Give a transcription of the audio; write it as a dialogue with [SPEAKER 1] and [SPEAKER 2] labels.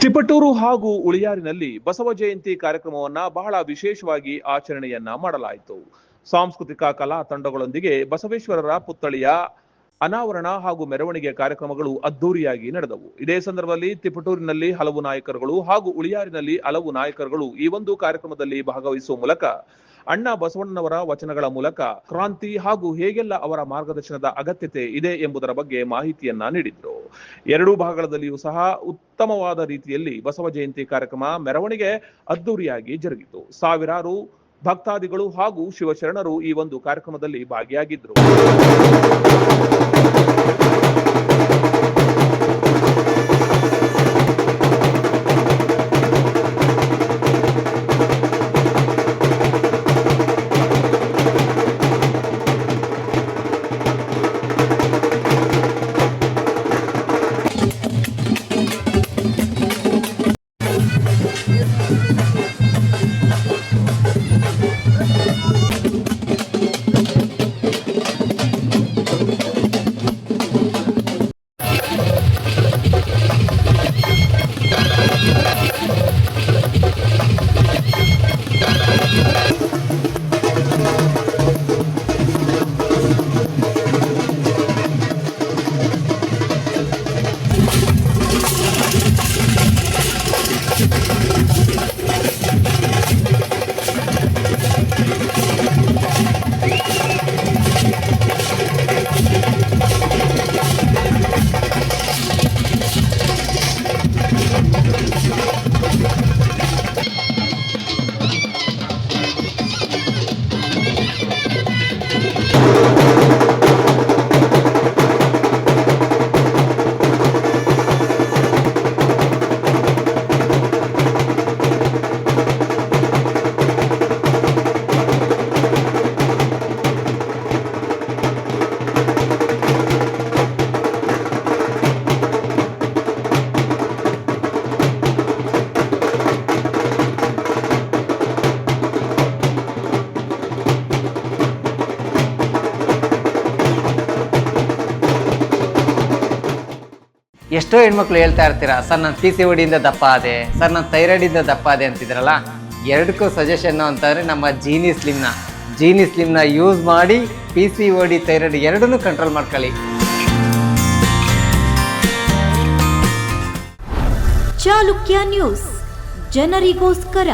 [SPEAKER 1] ತಿಪಟೂರು ಹಾಗೂ ಉಳಿಯಾರಿನಲ್ಲಿ ಬಸವ ಜಯಂತಿ ಕಾರ್ಯಕ್ರಮವನ್ನ ಬಹಳ ವಿಶೇಷವಾಗಿ ಆಚರಣೆಯನ್ನ ಮಾಡಲಾಯಿತು. ಸಾಂಸ್ಕೃತಿಕ ಕಲಾ ತಂಡಗಳೊಂದಿಗೆ ಬಸವೇಶ್ವರರ ಪುತ್ಥಳಿಯ ಅನಾವರಣ ಹಾಗೂ ಮೆರವಣಿಗೆ ಕಾರ್ಯಕ್ರಮಗಳು ಅದ್ದೂರಿಯಾಗಿ ನಡೆದವು. ಇದೇ ಸಂದರ್ಭದಲ್ಲಿ ತಿಪಟೂರಿನಲ್ಲಿ ಹಲವು ನಾಯಕರುಗಳು ಹಾಗೂ ಉಳಿಯಾರಿನಲ್ಲಿ ಹಲವು ನಾಯಕರುಗಳು ಈ ಒಂದು ಕಾರ್ಯಕ್ರಮದಲ್ಲಿ ಭಾಗವಹಿಸುವ ಮೂಲಕ ಅಣ್ಣ ಬಸವಣ್ಣನವರ ವಚನಗಳ ಮೂಲಕ ಕ್ರಾಂತಿ ಹಾಗೂ ಹೇಗೆಲ್ಲ ಅವರ ಮಾರ್ಗದರ್ಶನದ ಅಗತ್ಯತೆ ಇದೆ ಎಂಬುದರ ಬಗ್ಗೆ ಮಾಹಿತಿಯನ್ನ ನೀಡಿದ್ರು. ಎರಡೂ ಭಾಗಗಳಲ್ಲಿಯೂ ಸಹ ಉತ್ತಮವಾದ ರೀತಿಯಲ್ಲಿ ಬಸವ ಜಯಂತಿ ಕಾರ್ಯಕ್ರಮ ಮೆರವಣಿಗೆ ಅದ್ದೂರಿಯಾಗಿ ಜರುಗಿತು. ಸಾವಿರಾರು ಭಕ್ತಾದಿಗಳು ಹಾಗೂ ಶಿವಶರಣರು ಈ ಒಂದು ಕಾರ್ಯಕ್ರಮದಲ್ಲಿ ಭಾಗಿಯಾಗಿದ್ದರು.
[SPEAKER 2] ಎಷ್ಟೋ ಹೆಣ್ಮಕ್ಳು ಹೇಳ್ತಾ ಇರ್ತೀರಾ, ಸರ್ ನಾನು PCOD ಇಂದ ದಪ್ಪ ಆದೆ, ಸರ್ ನಾನು ಥೈರಾಯ್ಡಿಂದ ದಪ್ಪ ಆದೆ ಅಂತಿದ್ರಲ್ಲ. ಎರಡಕ್ಕೂ ಸಜೆಷನ್ ಅಂತಂದರೆ ನಮ್ಮ ಜೀನಿ ಸ್ಲಿಮ್ನ ಯೂಸ್ ಮಾಡಿ PCOD ಥೈರಾಯ್ಡ್ ಎರಡನ್ನೂ ಕಂಟ್ರೋಲ್ ಮಾಡ್ಕೊಳ್ಳಿ.
[SPEAKER 3] ಚಾಲುಕ್ಯ ನ್ಯೂಸ್, ಜನರಿಗೋಸ್ಕರ.